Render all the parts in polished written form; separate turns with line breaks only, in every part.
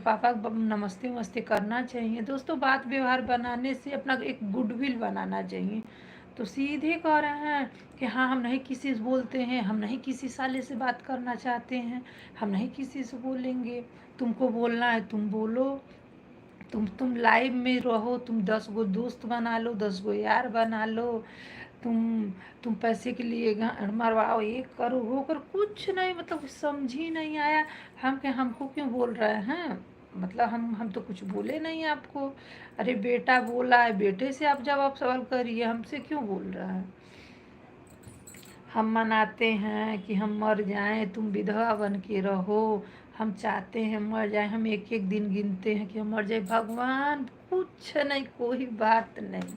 पापा नमस्ते वमस्ते करना चाहिए दोस्तों। बात व्यवहार बनाने से अपना एक गुडविल बनाना चाहिए। तो सीधे कह रहे हैं कि हाँ हम नहीं किसी से बोलते हैं, हम नहीं किसी साले से बात करना चाहते हैं, हम नहीं किसी से बोलेंगे। तुमको बोलना है तुम बोलो, तुम लाइव में रहो, तुम 10 गो दोस्त बना लो, 10 गो यार बना लो, तुम तुम पैसे के लिए मरवाओ, ये करो वो करो, कुछ नहीं, मतलब समझ ही नहीं आया। हमको क्यों बोल रहे हैं, मतलब हम तो कुछ बोले नहीं आपको। अरे बेटा बोला है, बेटे से आप जवाब सवाल करिए, हमसे क्यों बोल रहा है। हम मनाते हैं कि हम मर जाएं, तुम विधवा बन के रहो, हम चाहते हैं मर जाए, हम एक एक दिन गिनते हैं कि हम मर जाए। भगवान कुछ नहीं, कोई बात नहीं,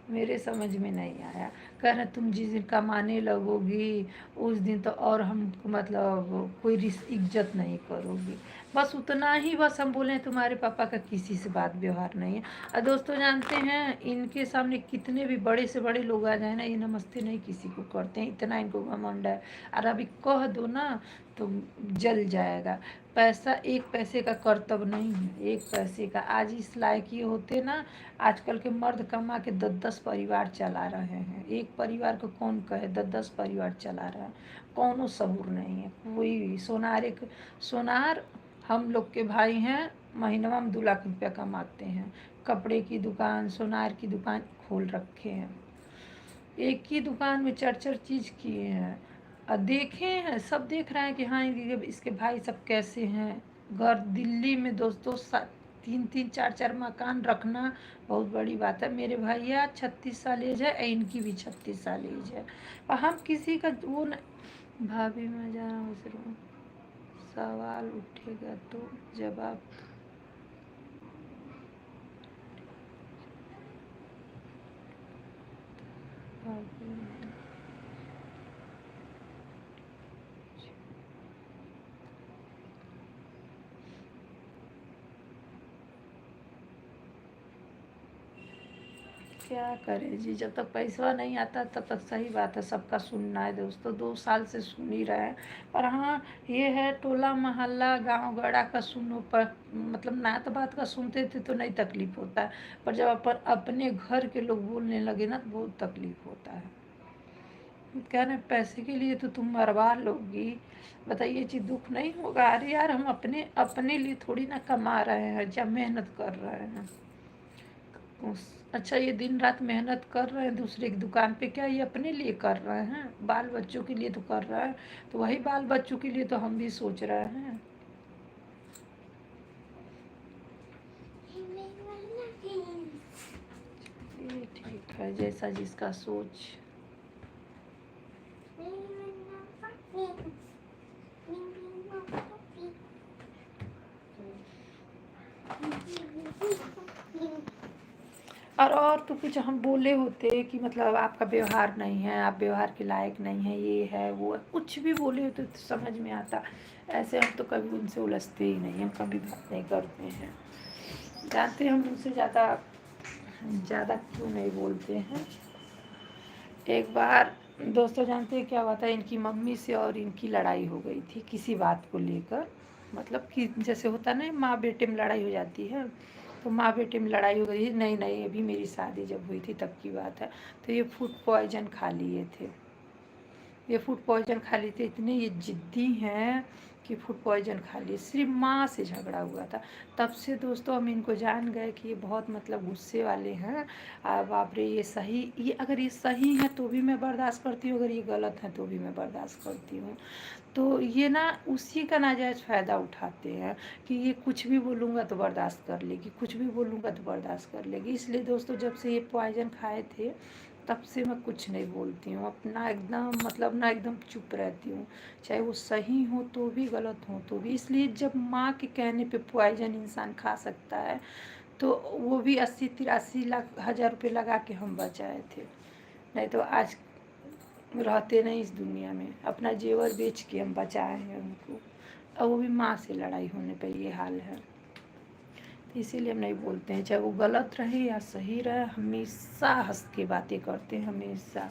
मेरे समझ में नहीं आया। कह रहे तुम जिस दिन कमाने लगोगी उस दिन तो और हमको मतलब कोई इज्जत नहीं करोगी। बस उतना ही, बस हम बोले तुम्हारे पापा का किसी से बात व्यवहार नहीं है। और दोस्तों जानते हैं इनके सामने कितने भी बड़े से बड़े लोग आ जाए ना, ये नमस्ते नहीं किसी को करते हैं, इतना इनको घमंड है। और अभी कह दो ना तो जल जाएगा। पैसा एक पैसे का कर्तव्य नहीं है, एक पैसे का। आज इस लायक ये होते ना, आजकल के मर्द कमा के 10-10 परिवार चला रहे हैं। एक परिवार को कौन कहे, 10-10 परिवार चला रहा है, कौनो सबूर नहीं है कोई। सोनार हम लोग के भाई हैं, महीना में 2 लाख रुपया कमाते हैं, कपड़े की दुकान सोनार की दुकान खोल रखे हैं, एक ही दुकान में 4-4 चीज़ किए हैं। और देखे हैं, सब देख रहे हैं कि हाँ इसके भाई सब कैसे हैं। घर दिल्ली में दोस्तों 3-3 4-4 मकान रखना बहुत बड़ी बात है। मेरे भैया 36 साल एज है, इनकी भी 36 साल एज है, और हम किसी का वो न। भाभी मैं जा रहा हूँ सिर्फ, सवाल उठेगा तो जवाब। क्या करें जी, जब तक पैसा नहीं आता तब तक सही बात है सबका सुनना है दोस्तों। 2 साल से सुन ही रहे हैं। पर हाँ ये है, टोला मोहल्ला गांव गड़ा का सुनो, पर मतलब नात बात का सुनते थे तो नहीं तकलीफ होता है, पर जब अपन अपने घर के लोग बोलने लगे ना तो बहुत तकलीफ होता है। कह रहे पैसे के लिए तो तुम मरवा लोगी, बताइए ये चीज़ दुख नहीं होगा। अरे यार हम अपने अपने लिए थोड़ी ना कमा रहे हैं, जब मेहनत कर रहे हैं। अच्छा ये दिन रात मेहनत कर रहे हैं दूसरे की दुकान पे, क्या ये अपने लिए कर रहे हैं, बाल बच्चों के लिए तो कर रहे हैं। तो वही बाल बच्चों के लिए तो हम भी सोच रहे हैं। ये ठीक है, जैसा जिसका सोच। और तो कुछ हम बोले होते कि मतलब आपका व्यवहार नहीं है, आप व्यवहार के लायक नहीं है, ये है वो है, कुछ भी बोले होते तो समझ में आता। ऐसे हम तो कभी उनसे उलझते ही नहीं, हम कभी बात नहीं करते हैं। जानते हैं हम उनसे ज़्यादा क्यों नहीं बोलते हैं। एक बार दोस्तों जानते हैं क्या हुआ था, इनकी मम्मी से और इनकी लड़ाई हो गई थी किसी बात को लेकर। मतलब कि जैसे होता ना माँ बेटे में लड़ाई हो जाती है, तो माँ बेटे में लड़ाई हो गई। नहीं नहीं अभी मेरी शादी जब हुई थी तब की बात है। तो ये फूड पॉइजन खा लिए थे, ये फूड पॉइजन खा लिए थे। इतने ये ज़िद्दी हैं कि फूड पॉइजन खा लिए, सिर्फ माँ से झगड़ा हुआ था। तब से दोस्तों हम इनको जान गए कि ये बहुत मतलब गुस्से वाले हैं। बाप रे, ये सही, ये अगर ये सही है तो भी मैं बर्दाश्त करती हूँ, अगर ये गलत है तो भी मैं बर्दाश्त करती हूँ। तो ये ना उसी का नाजायज़ फ़ायदा उठाते हैं कि ये कुछ भी बोलूँगा तो बर्दाश्त कर लेगी, कुछ भी बोलूँगा तो बर्दाश्त कर लेगी। इसलिए दोस्तों जब से ये पॉइजन खाए थे तब से मैं कुछ नहीं बोलती हूँ, अपना एकदम मतलब ना एकदम चुप रहती हूँ, चाहे वो सही हो तो भी गलत हो तो भी। इसलिए जब माँ के कहने पे पॉइजन इंसान खा सकता है तो वो भी 80-83 लाख हज़ार रुपये लगा के हम बचाए थे, नहीं तो आज रहते नहीं इस दुनिया में। अपना जेवर बेच के हम बचाए हैं उनको, और वो भी माँ से लड़ाई होने पर ये हाल है। तो इसीलिए हम नहीं बोलते हैं, चाहे वो गलत रहे या सही रहे, हमेशा हंस के बातें करते हैं हमेशा।